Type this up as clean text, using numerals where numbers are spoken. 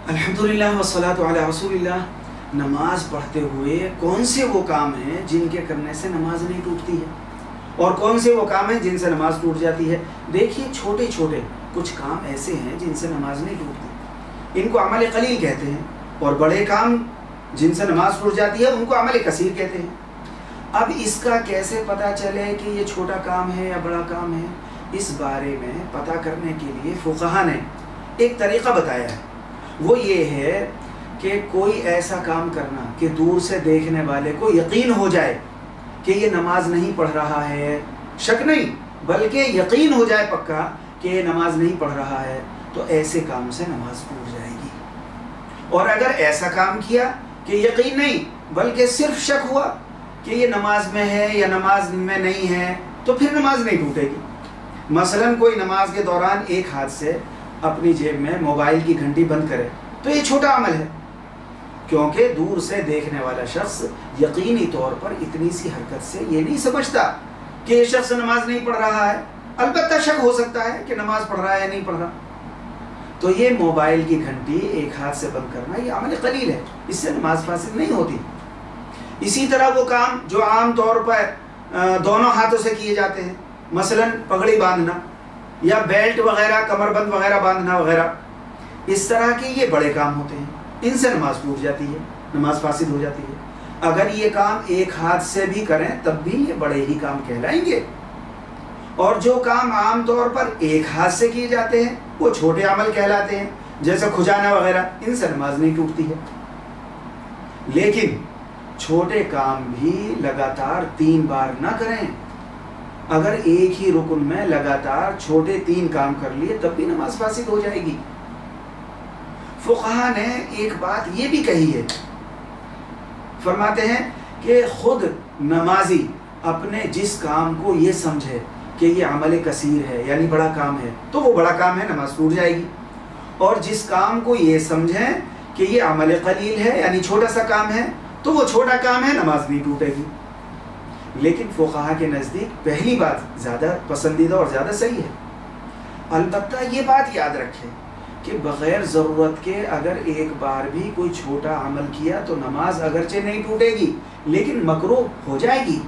الحمدللہ والصلاۃ علی رسول اللہ۔ نماز پڑھتے ہوئے کون سے وہ کام ہیں جن کے کرنے سے نماز نہیں ٹوٹتی ہے، اور کون سے وہ کام ہیں جن سے نماز ٹوٹ جاتی ہے؟ دیکھیے، چھوٹے چھوٹے کچھ کام ایسے ہیں جن سے نماز نہیں ٹوٹتی، ان کو عمل قلیل کہتے ہیں، اور بڑے کام جن سے نماز ٹوٹ جاتی ہے ان کو عمل کثیر کہتے ہیں۔ اب اس کا کیسے پتہ چلے کہ یہ چھوٹا کام ہے یا بڑا کام ہے؟ اس بارے میں پتہ کرنے کے لیے فقہا نے ایک طریقہ بتایا ہے، وہ یہ ہے کہ کوئی ایسا کام کرنا کہ دور سے دیکھنے والے کو یقین ہو جائے کہ یہ نماز نہیں پڑھ رہا ہے، شک نہیں بلکہ یقین ہو جائے پکا کہ یہ نماز نہیں پڑھ رہا ہے، تو ایسے کام سے نماز ٹوٹ جائے گی۔ اور اگر ایسا کام کیا کہ یقین نہیں بلکہ صرف شک ہوا کہ یہ نماز میں ہے یا نماز میں نہیں ہے، تو پھر نماز نہیں ٹوٹے گی۔ مثلا کوئی نماز کے دوران ایک ہاتھ سے اپنی جیب میں موبائل کی گھنٹی بند کرے تو یہ چھوٹا عمل ہے، کیونکہ دور سے دیکھنے والا شخص یقینی طور پر اتنی سی حرکت سے یہ نہیں سمجھتا کہ یہ شخص نماز نہیں پڑھ رہا ہے، البتہ شک ہو سکتا ہے کہ نماز پڑھ رہا ہے یا نہیں پڑھ رہا۔ تو یہ موبائل کی گھنٹی ایک ہاتھ سے بند کرنا یہ عمل قلیل ہے، اس سے نماز فاسد نہیں ہوتی۔ اسی طرح وہ کام جو عام طور پر دونوں ہاتھوں سے کیے جاتے ہیں، مثلا پگڑی باندھنا یا بیلٹ وغیرہ، کمر بند وغیرہ باندھنا وغیرہ، اس طرح کے یہ بڑے کام ہوتے ہیں، ان سے نماز ٹوٹ جاتی ہے، نماز فاسد ہو جاتی ہے۔ اگر یہ کام ایک ہاتھ سے بھی کریں تب بھی یہ بڑے ہی کام کہلائیں گے، اور جو کام عام طور پر ایک ہاتھ سے کیے جاتے ہیں وہ چھوٹے عمل کہلاتے ہیں، جیسے کھجانا وغیرہ، ان سے نماز نہیں ٹوٹتی ہے۔ لیکن چھوٹے کام بھی لگاتار 3 بار نہ کریں۔ اگر ایک ہی رکن میں لگاتار چھوٹے 3 کام کر لیے تب بھی نماز فاسد ہو جائے گی۔ فقہا نے ایک بات یہ بھی کہی ہے، فرماتے ہیں کہ خود نمازی اپنے جس کام کو یہ سمجھے کہ یہ عمل کثیر ہے یعنی بڑا کام ہے تو وہ بڑا کام ہے، نماز ٹوٹ جائے گی، اور جس کام کو یہ سمجھیں کہ یہ عمل قلیل ہے یعنی چھوٹا سا کام ہے تو وہ چھوٹا کام ہے، نماز نہیں ٹوٹے گی۔ لیکن فقہا کے نزدیک پہلی بات زیادہ پسندیدہ اور زیادہ صحیح ہے۔ البتہ یہ بات یاد رکھیں کہ بغیر ضرورت کے اگر ایک بار بھی کوئی چھوٹا عمل کیا تو نماز اگرچہ نہیں ٹوٹے گی لیکن مکروہ ہو جائے گی،